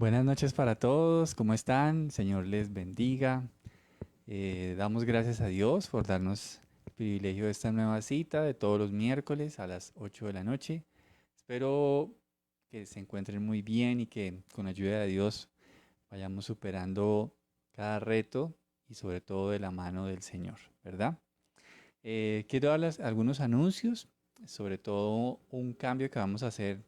Buenas noches para todos, ¿cómo están? Señor les bendiga. Damos gracias a Dios por darnos el privilegio de esta nueva cita de todos los miércoles a las 8 de la noche. Espero que se encuentren muy bien y que con ayuda de Dios vayamos superando cada reto y sobre todo de la mano del Señor, ¿verdad? Quiero darles algunos anuncios, sobre todo un cambio que vamos a hacer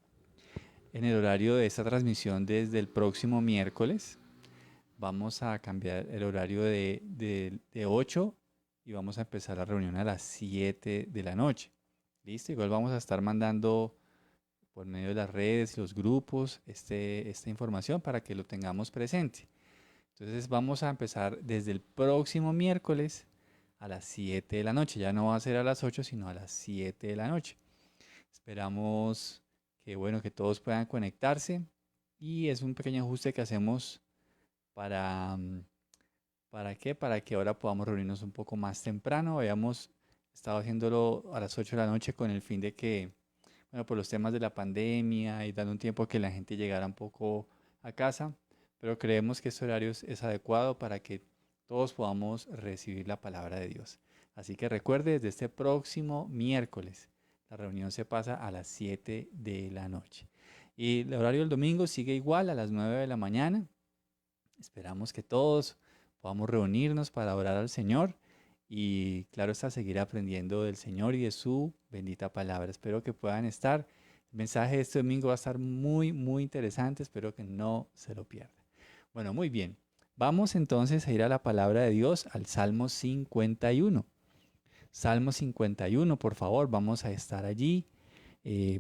en el horario de esta transmisión desde el próximo miércoles. Vamos a cambiar el horario de 8 y vamos a empezar la reunión a las 7 de la noche. ¿Listo? Igual vamos a estar mandando por medio de las redes y los grupos esta información para que lo tengamos presente. Entonces vamos a empezar desde el próximo miércoles a las 7 de la noche. Ya no va a ser a las 8 sino a las 7 de la noche. Esperamos que, bueno, que todos puedan conectarse y es un pequeño ajuste que hacemos para, ¿para qué? Para que ahora podamos reunirnos un poco más temprano. Habíamos estado haciéndolo a las 8 de la noche con el fin de que, bueno, por los temas de la pandemia y dando un tiempo a que la gente llegara un poco a casa, pero creemos que este horario es adecuado para que todos podamos recibir la palabra de Dios. Así que recuerde, desde este próximo miércoles, la reunión se pasa a las 7 de la noche. Y el horario del domingo sigue igual a las 9 de la mañana. Esperamos que todos podamos reunirnos para orar al Señor y claro está, seguir aprendiendo del Señor y de su bendita palabra. Espero que puedan estar. El mensaje de este domingo va a estar muy interesante. Espero que no se lo pierdan. Bueno, muy bien. Vamos entonces a ir a la palabra de Dios, al Salmo 51. Salmo 51, por favor, vamos a estar allí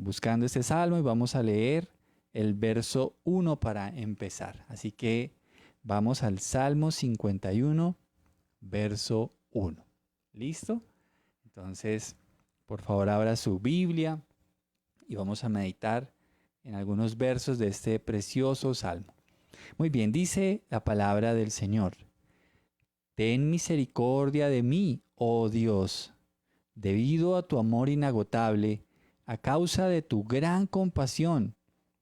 buscando este salmo y vamos a leer el verso 1 para empezar. Así que vamos al Salmo 51, verso 1. ¿Listo? Entonces, por favor, abra su Biblia y vamos a meditar en algunos versos de este precioso salmo. Muy bien, dice la palabra del Señor. Ten misericordia de mí, oh Dios, debido a tu amor inagotable, a causa de tu gran compasión,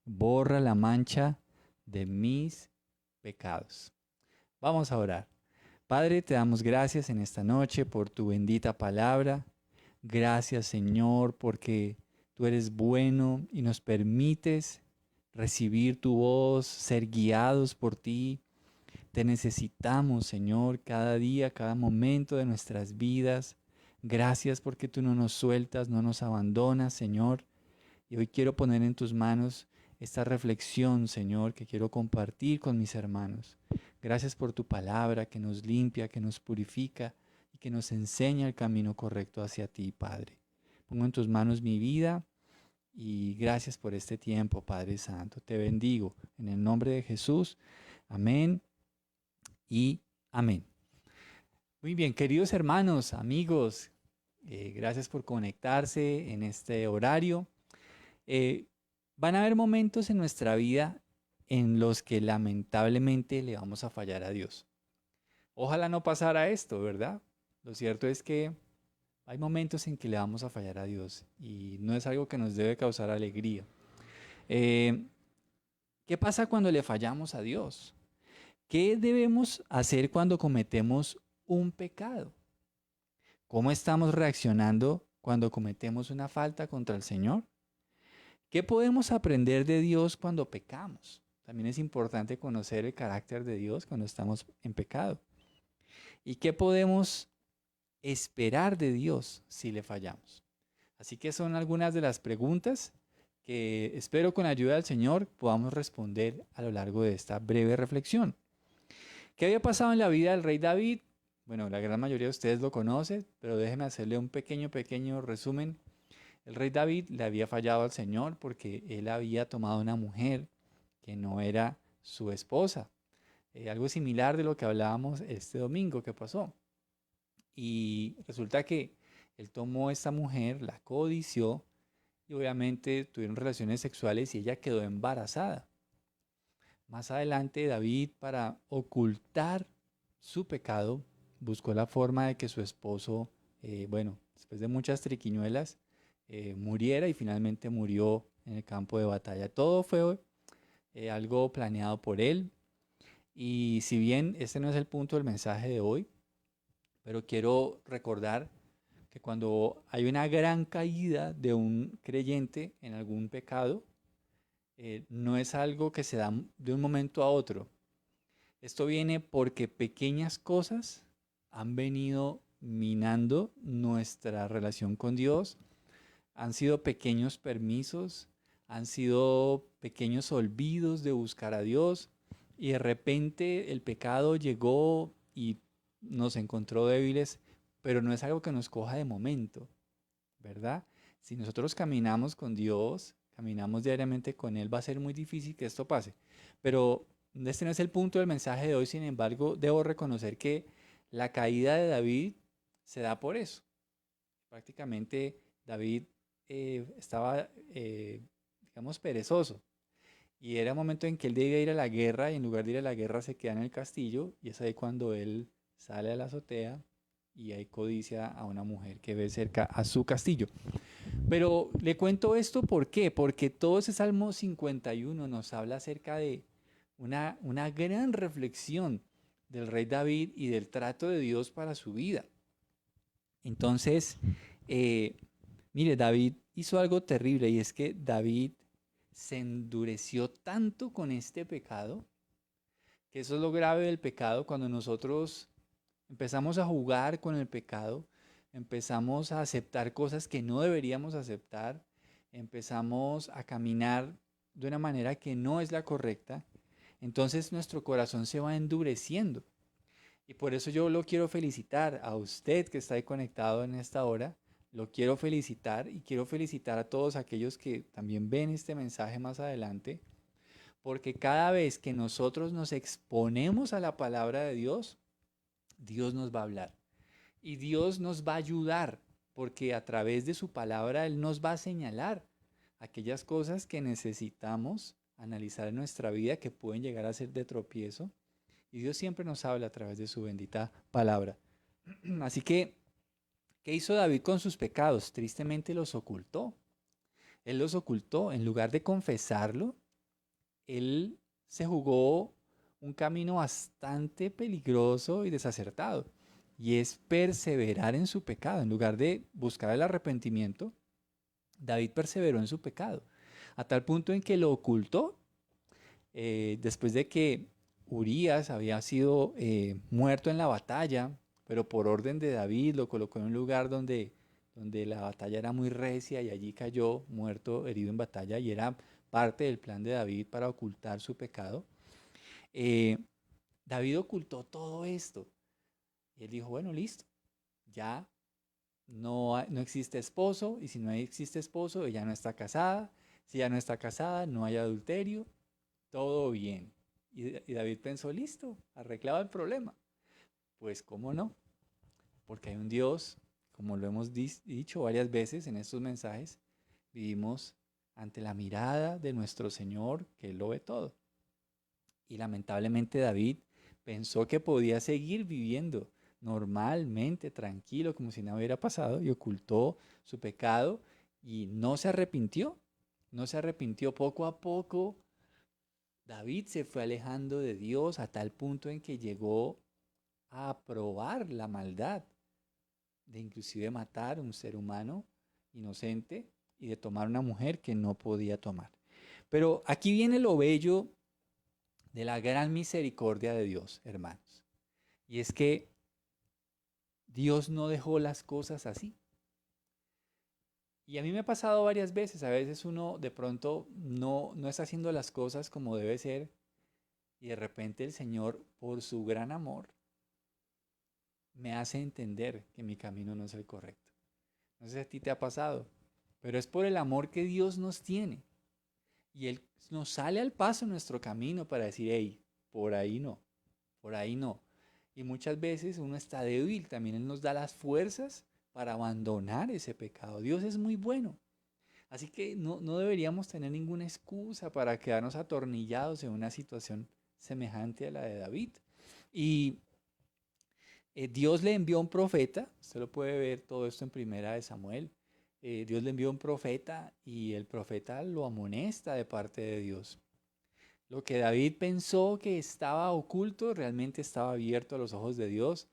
borra la mancha de mis pecados. Vamos a orar. Padre, te damos gracias en esta noche por tu bendita palabra. Gracias, Señor, porque tú eres bueno y nos permites recibir tu voz, ser guiados por ti. Te necesitamos, Señor, cada día, cada momento de nuestras vidas. Gracias porque tú no nos sueltas, no nos abandonas, Señor. Y hoy quiero poner en tus manos esta reflexión, Señor, que quiero compartir con mis hermanos. Gracias por tu palabra que nos limpia, que nos purifica y que nos enseña el camino correcto hacia ti, Padre. Pongo en tus manos mi vida y gracias por este tiempo, Padre Santo. Te bendigo en el nombre de Jesús. Amén y amén. Muy bien, queridos hermanos, amigos, gracias por conectarse en este horario. Eh, Van a haber momentos en nuestra vida en los que lamentablemente le vamos a fallar a Dios. Ojalá no pasara esto, ¿verdad? Lo cierto es que hay momentos en que le vamos a fallar a Dios y no es algo que nos debe causar alegría. Eh, ¿Qué pasa cuando le fallamos a Dios? ¿Qué debemos hacer cuando cometemos un pecado? ¿Cómo estamos reaccionando cuando cometemos una falta contra el Señor? ¿Qué podemos aprender de Dios cuando pecamos? También es importante conocer el carácter de Dios cuando estamos en pecado. ¿Y qué podemos esperar de Dios si le fallamos? Así que son algunas de las preguntas que espero con ayuda del Señor podamos responder a lo largo de esta breve reflexión. ¿Qué había pasado en la vida del rey David? Bueno, la gran mayoría de ustedes lo conocen, pero déjenme hacerle un pequeño resumen. El rey David le había fallado al Señor porque él había tomado una mujer que no era su esposa. Algo similar de lo que hablábamos este domingo que pasó. Y resulta que él tomó esta mujer, la codició y obviamente tuvieron relaciones sexuales y ella quedó embarazada. Más adelante David, para ocultar su pecado, buscó la forma de que su esposo, bueno, después de muchas triquiñuelas, muriera y finalmente murió en el campo de batalla. Todo fue algo planeado por Él. Y si bien este no es el punto del mensaje de hoy, pero quiero recordar que cuando hay una gran caída de un creyente en algún pecado, no es algo que se da de un momento a otro. Esto viene porque pequeñas cosas han venido minando nuestra relación con Dios, han sido pequeños permisos, han sido pequeños olvidos de buscar a Dios y de repente el pecado llegó y nos encontró débiles, pero no es algo que nos coja de momento, ¿verdad? Si nosotros caminamos con Dios, caminamos diariamente con Él, va a ser muy difícil que esto pase. Pero este no es el punto del mensaje de hoy, sin embargo, debo reconocer que la caída de David se da por eso. Prácticamente David estaba, digamos, perezoso. Y era un momento en que él debía ir a la guerra y en lugar de ir a la guerra se queda en el castillo y es ahí cuando él sale a la azotea y ahí codicia a una mujer que ve cerca a su castillo. Pero le cuento esto ¿por qué? Porque todo ese Salmo 51 nos habla acerca de una gran reflexión del rey David y del trato de Dios para su vida. Entonces, eh, mire, David hizo algo terrible y es que David se endureció tanto con este pecado, que eso es lo grave del pecado, cuando nosotros empezamos a jugar con el pecado, empezamos a aceptar cosas que no deberíamos aceptar, empezamos a caminar de una manera que no es la correcta, entonces nuestro corazón se va endureciendo. Y por eso yo lo quiero felicitar a usted que está ahí conectado en esta hora. Lo quiero felicitar y quiero felicitar a todos aquellos que también ven este mensaje más adelante, porque cada vez que nosotros nos exponemos a la palabra de Dios, Dios nos va a hablar y Dios nos va a ayudar, porque a través de su palabra Él nos va a señalar aquellas cosas que necesitamos analizar en nuestra vida que pueden llegar a ser de tropiezo. Y Dios siempre nos habla a través de su bendita palabra. Así que, ¿qué hizo David con sus pecados? Tristemente los ocultó. Él los ocultó. En lugar de confesarlo, él se jugó un camino bastante peligroso y desacertado. Y es perseverar en su pecado. En lugar de buscar el arrepentimiento, David perseveró en su pecado. A tal punto en que lo ocultó. Después de que Urías había sido muerto en la batalla, pero por orden de David lo colocó en un lugar donde la batalla era muy recia y allí cayó muerto, herido en batalla y era parte del plan de David para ocultar su pecado. Eh, David ocultó todo esto. Y él dijo, bueno, listo, ya no existe esposo y si no existe esposo, ella no está casada. Si ya no está casada, no hay adulterio, todo bien. Y David pensó, listo, arreglaba el problema. Pues cómo no, porque hay un Dios, como lo hemos dicho varias veces en estos mensajes, vivimos ante la mirada de nuestro Señor, que Él lo ve todo. Y lamentablemente David pensó que podía seguir viviendo normalmente, tranquilo, como si nada hubiera pasado, y ocultó su pecado y no se arrepintió. No se arrepintió poco a poco. David se fue alejando de Dios a tal punto en que llegó a aprobar la maldad de inclusive matar a un ser humano inocente y de tomar una mujer que no podía tomar. Pero aquí viene lo bello de la gran misericordia de Dios, hermanos. Y es que Dios no dejó las cosas así. Y a mí me ha pasado varias veces, a veces uno de pronto no está haciendo las cosas como debe ser y de repente el Señor, por su gran amor, me hace entender que mi camino no es el correcto. No sé si a ti te ha pasado, pero es por el amor que Dios nos tiene. Y Él nos sale al paso en nuestro camino para decir, hey, por ahí no, por ahí no. Y muchas veces uno está débil, también Él nos da las fuerzas para abandonar ese pecado. Dios es muy bueno. Así que no deberíamos tener ninguna excusa para quedarnos atornillados en una situación semejante a la de David. Y Dios le envió un profeta, usted lo puede ver todo esto en Primera de Samuel. Dios le envió un profeta y el profeta lo amonesta de parte de Dios. Lo que David pensó que estaba oculto realmente estaba abierto a los ojos de Dios.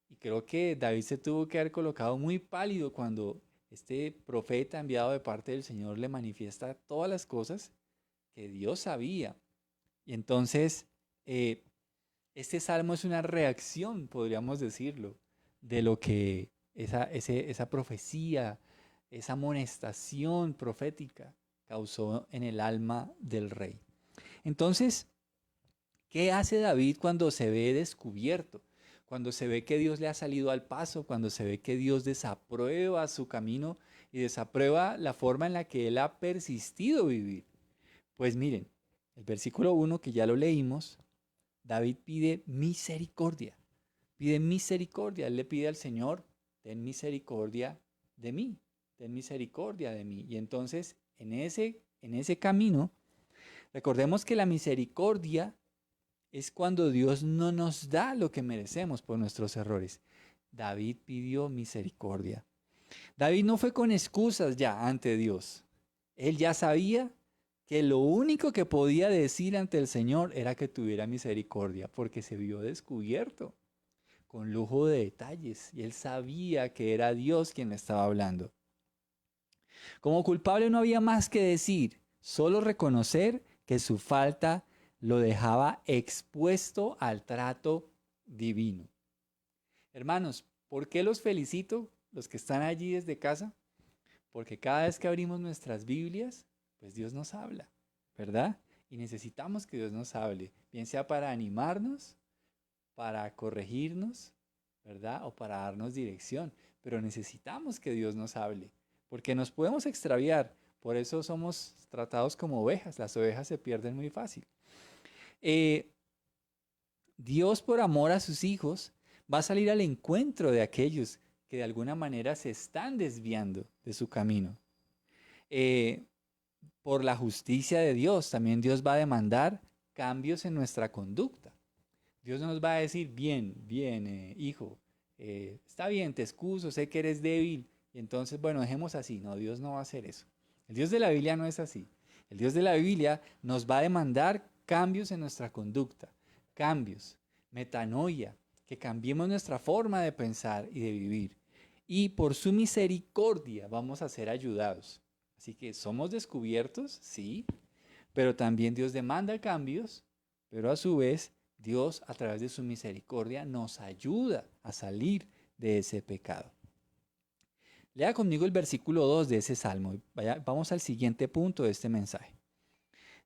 Y creo que David se tuvo que haber colocado muy pálido cuando este profeta enviado de parte del Señor le manifiesta todas las cosas que Dios sabía. Y entonces, eh, este salmo es una reacción, podríamos decirlo, de lo que esa profecía, esa amonestación profética causó en el alma del rey. Entonces, ¿qué hace David cuando se ve descubierto? Cuando se ve que Dios le ha salido al paso, cuando se ve que Dios desaprueba su camino y desaprueba la forma en la que él ha persistido vivir. Pues miren, el versículo 1 que ya lo leímos, David pide misericordia. Pide misericordia. Él le pide al Señor, ten misericordia de mí. Ten misericordia de mí. Y entonces, en ese camino, recordemos que la misericordia es cuando Dios no nos da lo que merecemos por nuestros errores. David pidió misericordia. David no fue con excusas ya ante Dios. Él ya sabía que lo único que podía decir ante el Señor era que tuviera misericordia, porque se vio descubierto, con lujo de detalles, y él sabía que era Dios quien le estaba hablando. Como culpable no había más que decir, solo reconocer que su falta lo dejaba expuesto al trato divino. Hermanos, ¿por qué los felicito, los que están allí desde casa? Porque cada vez que abrimos nuestras Biblias, pues Dios nos habla, ¿verdad? Y necesitamos que Dios nos hable, bien sea para animarnos, para corregirnos, ¿verdad? O para darnos dirección. Pero necesitamos que Dios nos hable, porque nos podemos extraviar. Por eso somos tratados como ovejas. Las ovejas se pierden muy fácil. Eh, Dios, por amor a sus hijos, va a salir al encuentro de aquellos que de alguna manera se están desviando de su camino. Eh, por la justicia de Dios, también Dios va a demandar cambios en nuestra conducta. Dios no nos va a decir, bien, bien, hijo, está bien, te excuso, sé que eres débil, y entonces, bueno, dejemos así. No, Dios no va a hacer eso. El Dios de la Biblia no es así. El Dios de la Biblia nos va a demandar cambios en nuestra conducta, cambios, metanoia, que cambiemos nuestra forma de pensar y de vivir. Y por su misericordia vamos a ser ayudados. Así que somos descubiertos, sí, pero también Dios demanda cambios, pero a su vez Dios a través de su misericordia nos ayuda a salir de ese pecado. Lea conmigo el versículo 2 de ese salmo. Vamos al siguiente punto de este mensaje.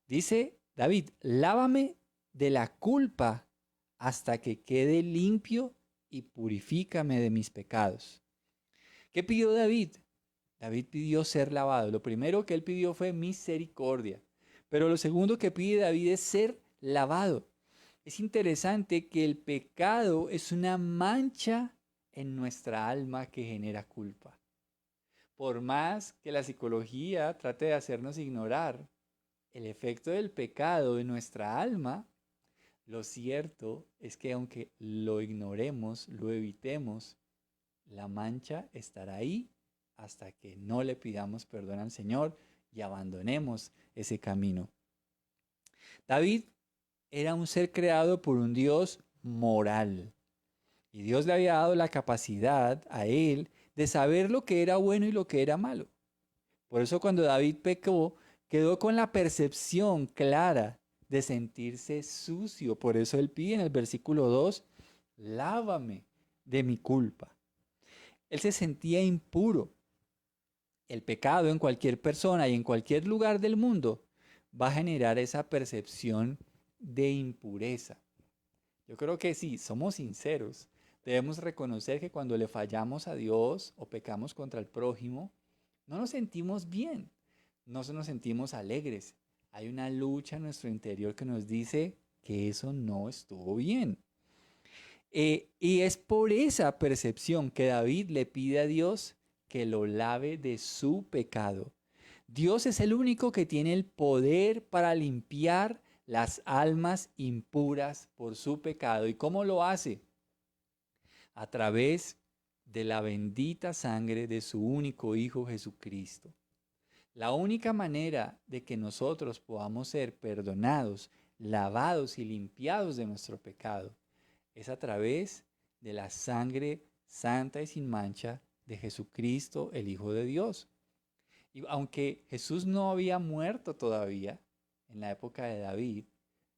Dice David, lávame de la culpa hasta que quede limpio y purifícame de mis pecados. ¿Qué pidió David? David pidió ser lavado. Lo primero que él pidió fue misericordia. Pero lo segundo que pide David es ser lavado. Es interesante que el pecado es una mancha en nuestra alma que genera culpa. Por más que la psicología trate de hacernos ignorar el efecto del pecado en nuestra alma, lo cierto es que aunque lo ignoremos, lo evitemos, la mancha estará ahí hasta que no le pidamos perdón al Señor y abandonemos ese camino. David era un ser creado por un Dios moral. Y Dios le había dado la capacidad a él de saber lo que era bueno y lo que era malo. Por eso cuando David pecó, quedó con la percepción clara de sentirse sucio. Por eso él pide en el versículo 2, lávame de mi culpa. Él se sentía impuro. El pecado en cualquier persona y en cualquier lugar del mundo va a generar esa percepción de impureza. Yo creo que si somos sinceros, debemos reconocer que cuando le fallamos a Dios o pecamos contra el prójimo, no nos sentimos bien, no nos sentimos alegres. Hay una lucha en nuestro interior que nos dice que eso no estuvo bien. Y es por esa percepción que David le pide a Dios que lo lave de su pecado. Dios es el único que tiene el poder para limpiar las almas impuras por su pecado. ¿Y cómo lo hace? A través de la bendita sangre de su único Hijo Jesucristo. La única manera de que nosotros podamos ser perdonados, lavados y limpiados de nuestro pecado. Es a través de la sangre santa y sin mancha de Jesucristo, el Hijo de Dios. Y aunque Jesús no había muerto todavía en la época de David,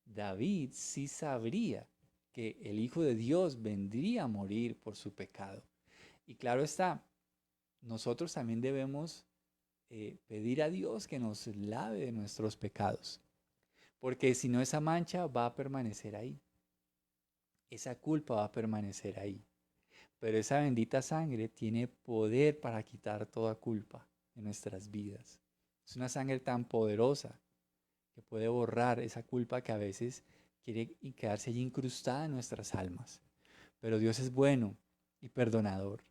David sí sabría que el Hijo de Dios vendría a morir por su pecado. Y claro está, nosotros también debemos pedir a Dios que nos lave de nuestros pecados, porque si no esa mancha va a permanecer ahí, esa culpa va a permanecer ahí. Pero esa bendita sangre tiene poder para quitar toda culpa en nuestras vidas. Es una sangre tan poderosa que puede borrar esa culpa que a veces quiere quedarse allí incrustada en nuestras almas. Pero Dios es bueno y perdonador.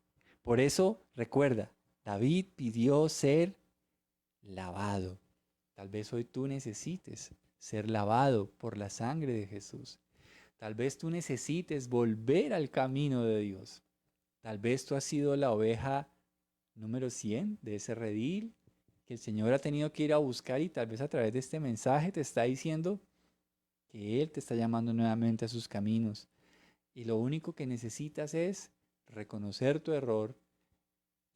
Por eso, recuerda, David pidió ser lavado. Tal vez hoy tú necesites ser lavado por la sangre de Jesús. Tal vez tú necesites volver al camino de Dios. Tal vez tú has sido la oveja número 100 de ese redil que el Señor ha tenido que ir a buscar y tal vez a través de este mensaje te está diciendo que Él te está llamando nuevamente a sus caminos. Y lo único que necesitas es reconocer tu error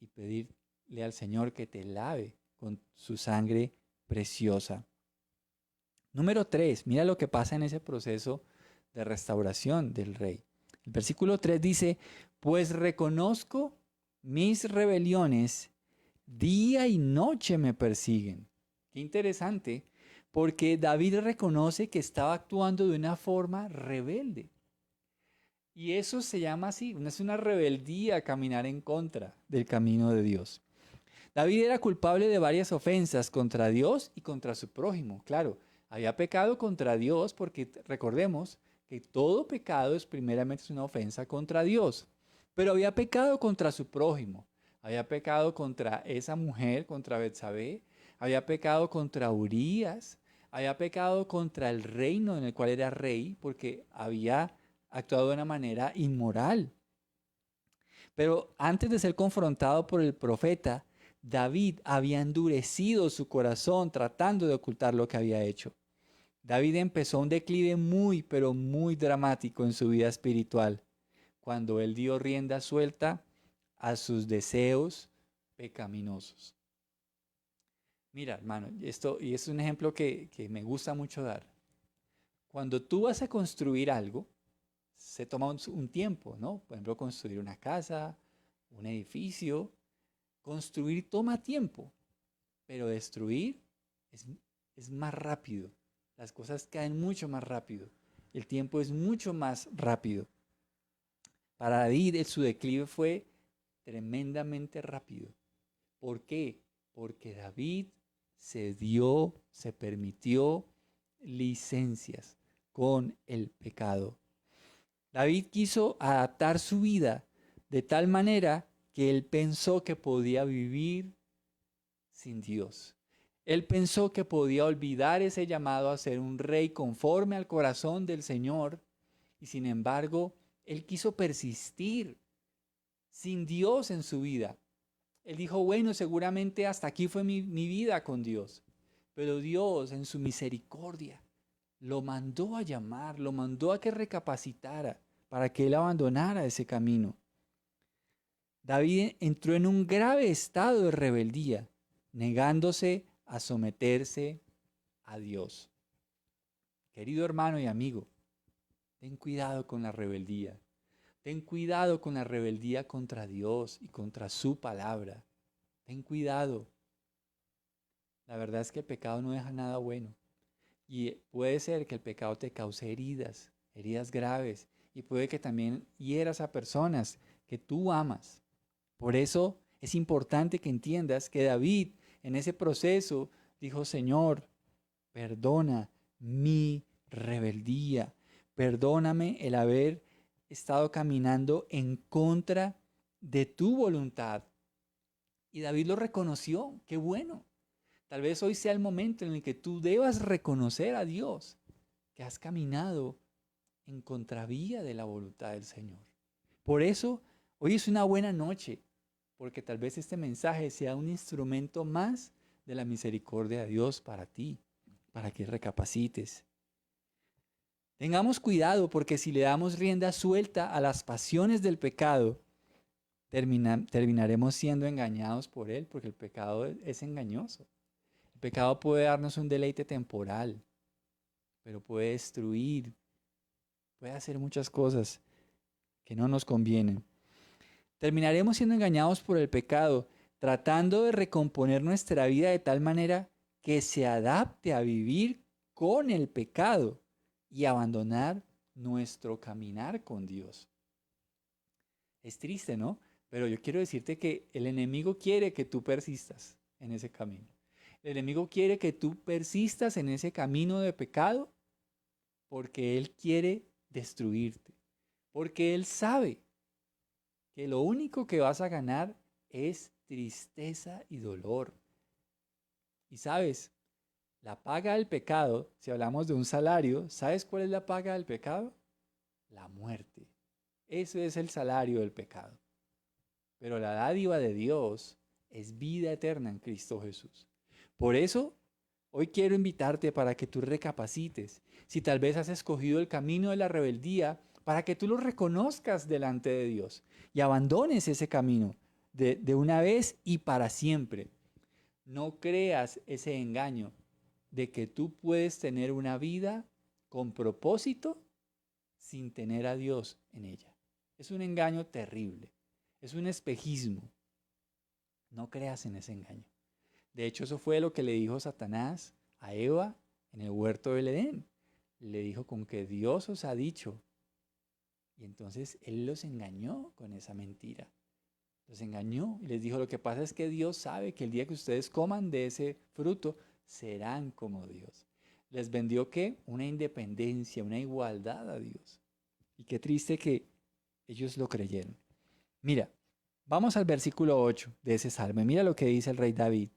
y pedirle al Señor que te lave con su sangre preciosa. Número 3, mira lo que pasa en ese proceso de restauración del rey. El versículo 3 dice, pues reconozco mis rebeliones, día y noche me persiguen. Qué interesante, porque David reconoce que estaba actuando de una forma rebelde. Y eso se llama así, es una rebeldía caminar en contra del camino de Dios. David era culpable de varias ofensas contra Dios y contra su prójimo. Claro, había pecado contra Dios porque recordemos que todo pecado es primeramente una ofensa contra Dios. Pero había pecado contra su prójimo. Había pecado contra esa mujer, contra Betsabé. Había pecado contra Urías. Había pecado contra el reino en el cual era rey porque había actuado de una manera inmoral. Pero antes de ser confrontado por el profeta, David había endurecido su corazón tratando de ocultar lo que había hecho. David empezó un declive muy, pero muy dramático en su vida espiritual, cuando él dio rienda suelta a sus deseos pecaminosos. Mira, hermano, esto y es un ejemplo que me gusta mucho dar. Cuando tú vas a construir algo, se toma un tiempo, ¿no? Por ejemplo, construir una casa, un edificio. Construir toma tiempo, pero destruir es, es más rápido. Las cosas caen mucho más rápido. El tiempo es mucho más rápido. Para David, su declive fue tremendamente rápido. ¿Por qué? Porque David se permitió licencias con el pecado. David quiso adaptar su vida de tal manera que él pensó que podía vivir sin Dios. Él pensó que podía olvidar ese llamado a ser un rey conforme al corazón del Señor y sin embargo, él quiso persistir sin Dios en su vida. Él dijo, bueno, seguramente hasta aquí fue mi vida con Dios. Pero Dios en su misericordia lo mandó a llamar, lo mandó a que recapacitara para que él abandonara ese camino. David entró en un grave estado de rebeldía, negándose a someterse a Dios. Querido hermano y amigo, ten cuidado con la rebeldía. Ten cuidado con la rebeldía contra Dios y contra su palabra. Ten cuidado. La verdad es que el pecado no deja nada bueno. Y puede ser que el pecado te cause heridas, heridas graves. Y puede que también hieras a personas que tú amas. Por eso es importante que entiendas que David en ese proceso dijo, Señor, perdona mi rebeldía, perdóname el haber estado caminando en contra de tu voluntad. Y David lo reconoció, qué bueno. Tal vez hoy sea el momento en el que tú debas reconocer a Dios que has caminado en contravía de la voluntad del Señor. Por eso, hoy es una buena noche, porque tal vez este mensaje sea un instrumento más de la misericordia de Dios para ti, para que recapacites. Tengamos cuidado porque si le damos rienda suelta a las pasiones del pecado, terminaremos siendo engañados por él, porque el pecado es engañoso. El pecado puede darnos un deleite temporal, pero puede destruir, puede hacer muchas cosas que no nos convienen. Terminaremos siendo engañados por el pecado, tratando de recomponer nuestra vida de tal manera que se adapte a vivir con el pecado y abandonar nuestro caminar con Dios. Es triste, ¿no? Pero yo quiero decirte que el enemigo quiere que tú persistas en ese camino. El enemigo quiere que tú persistas en ese camino de pecado porque él quiere destruirte. Porque él sabe que lo único que vas a ganar es tristeza y dolor. Y sabes, la paga del pecado, si hablamos de un salario, ¿sabes cuál es la paga del pecado? La muerte. Eso es el salario del pecado. Pero la dádiva de Dios es vida eterna en Cristo Jesús. Por eso, hoy quiero invitarte para que tú recapacites. Si tal vez has escogido el camino de la rebeldía, para que tú lo reconozcas delante de Dios y abandones ese camino de una vez y para siempre. No creas ese engaño de que tú puedes tener una vida con propósito sin tener a Dios en ella. Es un engaño terrible. Es un espejismo. No creas en ese engaño. De hecho, eso fue lo que le dijo Satanás a Eva en el huerto del Edén. Le dijo con que Dios os ha dicho. Y entonces él los engañó con esa mentira. Los engañó y les dijo, lo que pasa es que Dios sabe que el día que ustedes coman de ese fruto, serán como Dios. Les vendió ¿qué? Una independencia, una igualdad a Dios. Y qué triste que ellos lo creyeron. Mira, vamos al versículo 8 de ese salmo. Mira lo que dice el rey David,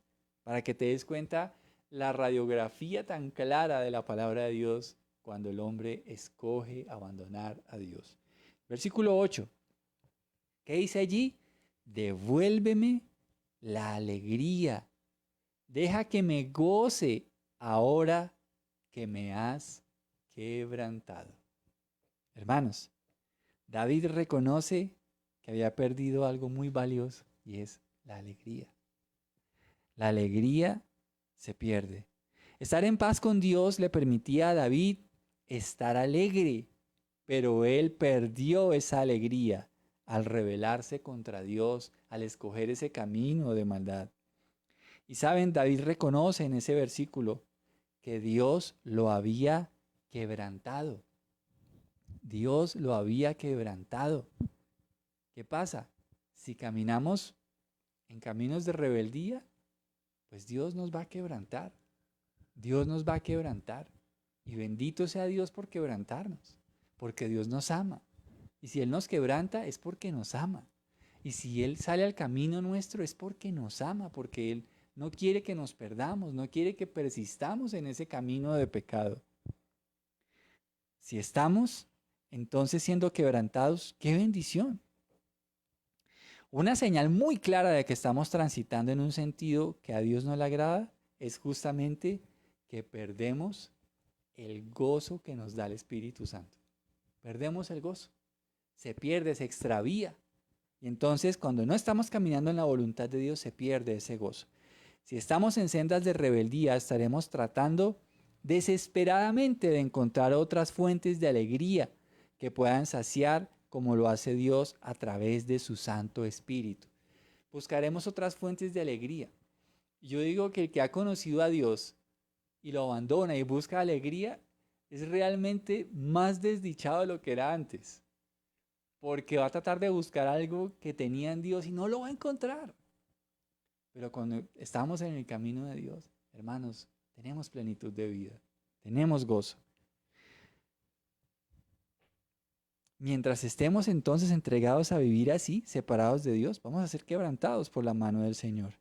para que te des cuenta la radiografía tan clara de la palabra de Dios cuando el hombre escoge abandonar a Dios. Versículo 8. ¿Qué dice allí? Devuélveme la alegría. Deja que me goce ahora que me has quebrantado. Hermanos, David reconoce que había perdido algo muy valioso y es la alegría. La alegría se pierde. Estar en paz con Dios le permitía a David estar alegre, pero él perdió esa alegría al rebelarse contra Dios, al escoger ese camino de maldad. Y saben, David reconoce en ese versículo que Dios lo había quebrantado. Dios lo había quebrantado. ¿Qué pasa? Si caminamos en caminos de rebeldía, pues Dios nos va a quebrantar. Dios nos va a quebrantar. Y bendito sea Dios por quebrantarnos, porque Dios nos ama. Y si Él nos quebranta es porque nos ama. Y si Él sale al camino nuestro es porque nos ama, porque Él no quiere que nos perdamos, no quiere que persistamos en ese camino de pecado. Si estamos entonces siendo quebrantados, qué bendición. Una señal muy clara de que estamos transitando en un sentido que a Dios no le agrada es justamente que perdemos el gozo que nos da el Espíritu Santo. Perdemos el gozo. Se pierde, se extravía. Y entonces cuando no estamos caminando en la voluntad de Dios, se pierde ese gozo. Si estamos en sendas de rebeldía, estaremos tratando desesperadamente de encontrar otras fuentes de alegría que puedan saciar como lo hace Dios a través de su Santo Espíritu. Buscaremos otras fuentes de alegría. Yo digo que el que ha conocido a Dios y lo abandona y busca alegría es realmente más desdichado de lo que era antes. Porque va a tratar de buscar algo que tenía en Dios y no lo va a encontrar. Pero cuando estamos en el camino de Dios, hermanos, tenemos plenitud de vida, tenemos gozo. Mientras estemos entonces entregados a vivir así, separados de Dios, vamos a ser quebrantados por la mano del Señor.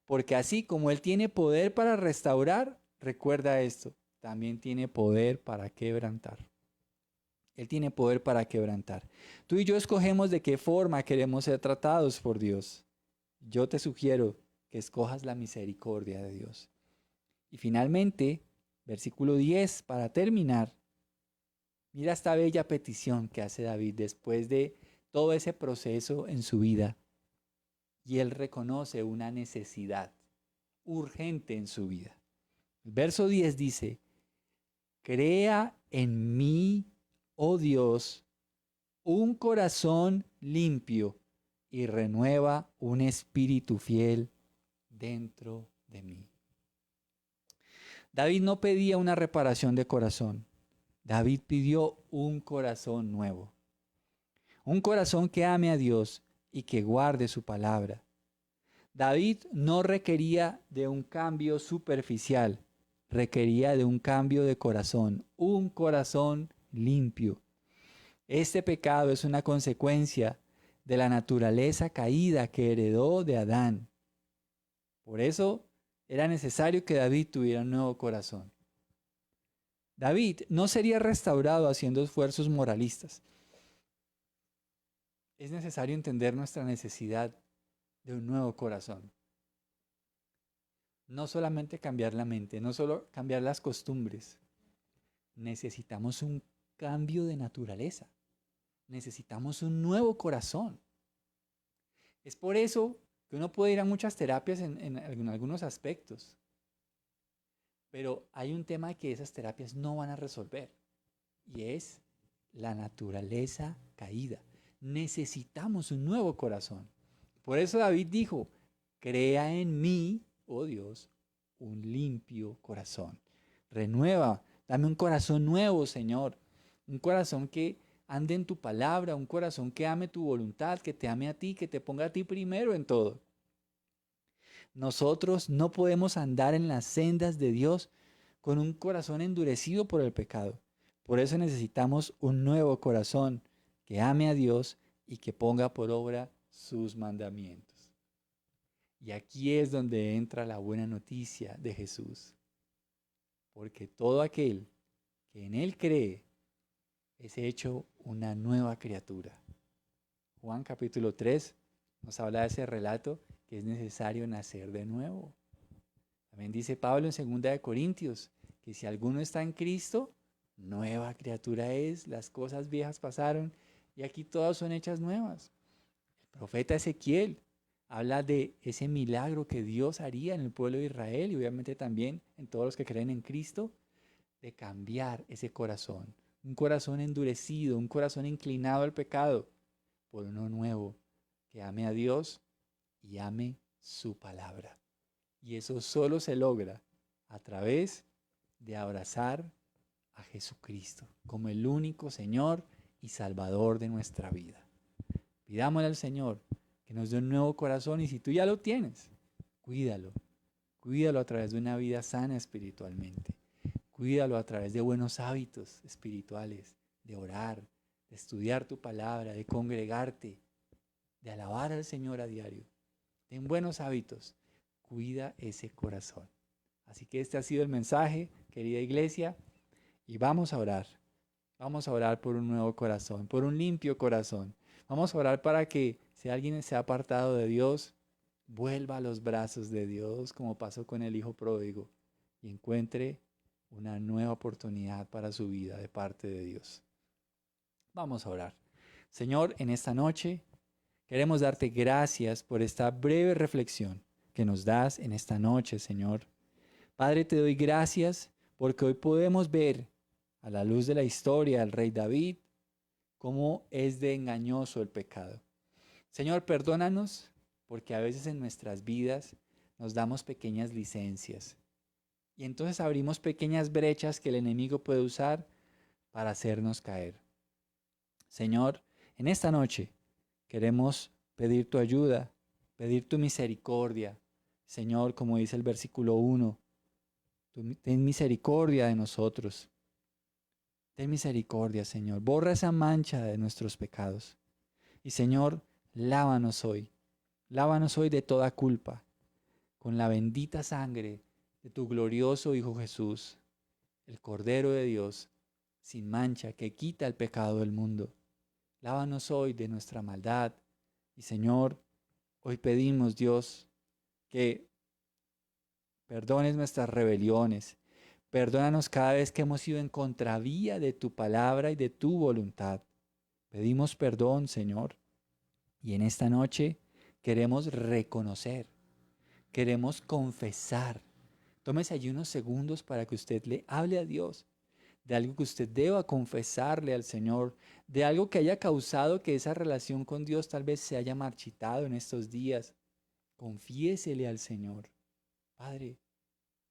Porque así como Él tiene poder para restaurar, recuerda esto, también tiene poder para quebrantar. Él tiene poder para quebrantar. Tú y yo escogemos de qué forma queremos ser tratados por Dios. Yo te sugiero que escojas la misericordia de Dios. Y finalmente, versículo 10, para terminar, Mira esta bella petición que hace David después de todo ese proceso en su vida. Y él reconoce una necesidad urgente en su vida. El verso 10 dice, crea en mí, oh Dios, un corazón limpio y renueva un espíritu fiel dentro de mí. David no pedía una reparación de corazón. David pidió un corazón nuevo. Un corazón que ame a Dios y que guarde su palabra. David no requería de un cambio superficial, requería de un cambio de corazón, un corazón limpio. Este pecado es una consecuencia de la naturaleza caída que heredó de Adán. Por eso era necesario que David tuviera un nuevo corazón. David no sería restaurado haciendo esfuerzos moralistas. Es necesario entender nuestra necesidad de un nuevo corazón. No solamente cambiar la mente, no solo cambiar las costumbres. Necesitamos un cambio de naturaleza. Necesitamos un nuevo corazón. Es por eso que uno puede ir a muchas terapias en algunos aspectos. Pero hay un tema que esas terapias no van a resolver. Y es la naturaleza caída. Necesitamos un nuevo corazón. Por eso David dijo, crea en mí, oh Dios, un limpio corazón. Renueva, dame un corazón nuevo, Señor. Un corazón que ande en tu palabra, un corazón que ame tu voluntad, que te ame a ti, que te ponga a ti primero en todo. Nosotros no podemos andar en las sendas de Dios con un corazón endurecido por el pecado. Por eso necesitamos un nuevo corazón que ame a Dios y que ponga por obra sus mandamientos. Y aquí es donde entra la buena noticia de Jesús. Porque todo aquel que en Él cree es hecho una nueva criatura. Juan capítulo 3 nos habla de ese relato que es necesario nacer de nuevo. También dice Pablo en 2 de Corintios que si alguno está en Cristo, nueva criatura es, las cosas viejas pasaron y aquí todas son hechas nuevas. El profeta Ezequiel habla de ese milagro que Dios haría en el pueblo de Israel y obviamente también en todos los que creen en Cristo, de cambiar ese corazón. Un corazón endurecido, un corazón inclinado al pecado, por uno nuevo que ame a Dios y ame su palabra. Y eso solo se logra a través de abrazar a Jesucristo como el único Señor y Salvador de nuestra vida. Pidámosle al Señor que nos dé un nuevo corazón y si tú ya lo tienes, cuídalo. Cuídalo a través de una vida sana espiritualmente. Cuídalo a través de buenos hábitos espirituales, de orar, de estudiar tu palabra, de congregarte, de alabar al Señor a diario. Ten buenos hábitos. Cuida ese corazón. Así que este ha sido el mensaje, querida iglesia, y vamos a orar. Vamos a orar por un nuevo corazón, por un limpio corazón. Vamos a orar para que si alguien se ha apartado de Dios, vuelva a los brazos de Dios, como pasó con el hijo pródigo, y encuentre una nueva oportunidad para su vida de parte de Dios. Vamos a orar. Señor, en esta noche queremos darte gracias por esta breve reflexión que nos das en esta noche, Señor. Padre, te doy gracias porque hoy podemos ver a la luz de la historia del rey David cómo es de engañoso el pecado. Señor, perdónanos porque a veces en nuestras vidas nos damos pequeñas licencias y entonces abrimos pequeñas brechas que el enemigo puede usar para hacernos caer. Señor, en esta noche queremos pedir tu ayuda, pedir tu misericordia. Señor, como dice el versículo 1, ten misericordia de nosotros. Ten misericordia, Señor. Borra esa mancha de nuestros pecados. Y Señor, lávanos hoy. Lávanos hoy de toda culpa, con la bendita sangre de tu glorioso Hijo Jesús, el Cordero de Dios, sin mancha, que quita el pecado del mundo. Lávanos hoy de nuestra maldad. Y Señor, hoy pedimos, Dios, que perdones nuestras rebeliones. Perdónanos cada vez que hemos ido en contravía de tu palabra y de tu voluntad. Pedimos perdón, Señor. Y en esta noche queremos reconocer, queremos confesar. Tómese allí unos segundos para que usted le hable a Dios de algo que usted deba confesarle al Señor, de algo que haya causado que esa relación con Dios tal vez se haya marchitado en estos días. Confiésele al Señor. Padre,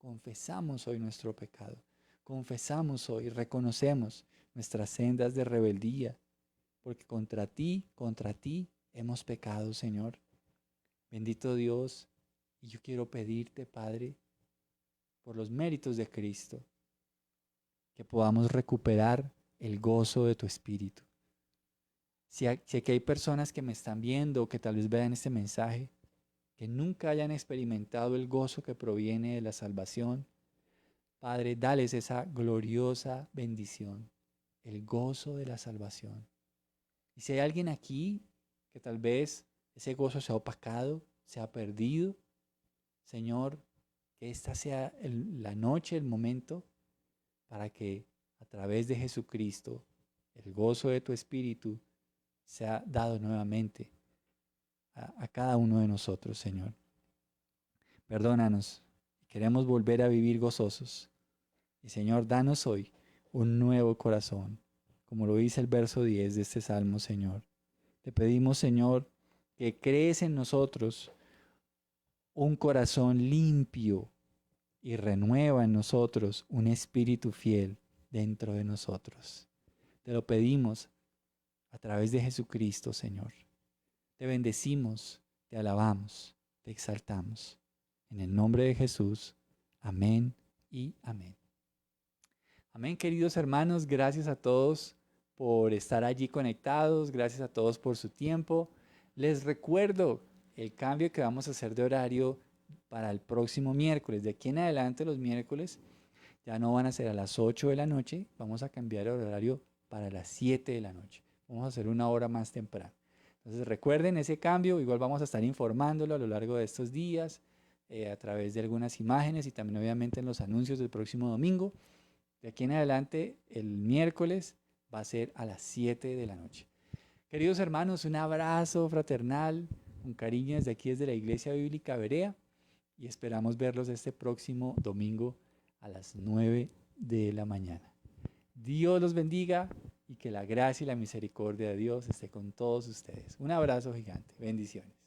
confesamos hoy nuestro pecado. Confesamos hoy, reconocemos nuestras sendas de rebeldía, porque contra ti hemos pecado, Señor. Bendito Dios, y yo quiero pedirte, Padre, por los méritos de Cristo, que podamos recuperar el gozo de tu Espíritu. Si aquí hay personas que me están viendo o que tal vez vean este mensaje, que nunca hayan experimentado el gozo que proviene de la salvación, Padre, dales esa gloriosa bendición, el gozo de la salvación. Y si hay alguien aquí que tal vez ese gozo se ha opacado, se ha perdido, Señor, que esta sea la noche, el momento, para que a través de Jesucristo el gozo de tu Espíritu sea dado nuevamente a cada uno de nosotros, Señor. Perdónanos, queremos volver a vivir gozosos. Y Señor, danos hoy un nuevo corazón, como lo dice el verso 10 de este salmo, Señor. Te pedimos, Señor, que crees en nosotros un corazón limpio y renueva en nosotros un espíritu fiel dentro de nosotros. Te lo pedimos a través de Jesucristo, Señor. Te bendecimos, te alabamos, te exaltamos. En el nombre de Jesús, amén y amén. Amén, queridos hermanos, gracias a todos por estar allí conectados, gracias a todos por su tiempo. Les recuerdo el cambio que vamos a hacer de horario para el próximo miércoles. De aquí en adelante los miércoles ya no van a ser a las 8 de la noche, vamos a cambiar el horario para las 7 de la noche. Vamos a hacer una hora más temprano. Entonces recuerden ese cambio, igual vamos a estar informándolo a lo largo de estos días a través de algunas imágenes y también obviamente en los anuncios del próximo domingo. De aquí en adelante, el miércoles va a ser a las 7 de la noche. Queridos hermanos, un abrazo fraternal, un cariño desde aquí, desde la Iglesia Bíblica Berea, y esperamos verlos este próximo domingo a las 9 de la mañana. Dios los bendiga y que la gracia y la misericordia de Dios esté con todos ustedes. Un abrazo gigante. Bendiciones.